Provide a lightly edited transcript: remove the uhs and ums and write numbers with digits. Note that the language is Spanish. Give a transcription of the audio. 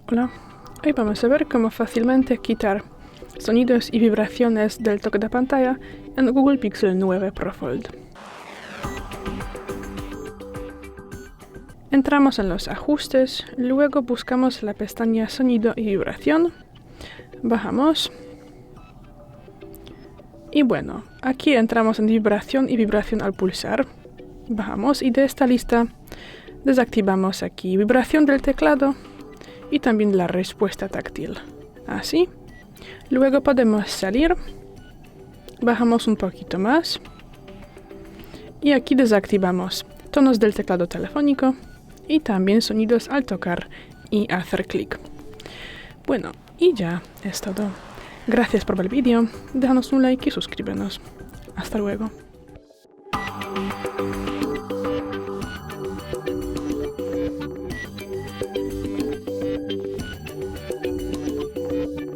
Hola, hoy vamos a ver cómo fácilmente quitar sonidos y vibraciones del toque de pantalla en Google Pixel 9 Pro Fold. Entramos en los ajustes, luego buscamos la pestaña sonido y vibración, bajamos y bueno, aquí entramos en vibración y vibración al pulsar, bajamos y de esta lista desactivamos aquí vibración del teclado y también la respuesta táctil, así. Luego podemos salir, bajamos un poquito más y aquí desactivamos tonos del teclado telefónico y también sonidos al tocar y hacer clic. Bueno, y ya es todo. Gracias por ver el vídeo, déjanos un like y suscríbenos. Hasta luego.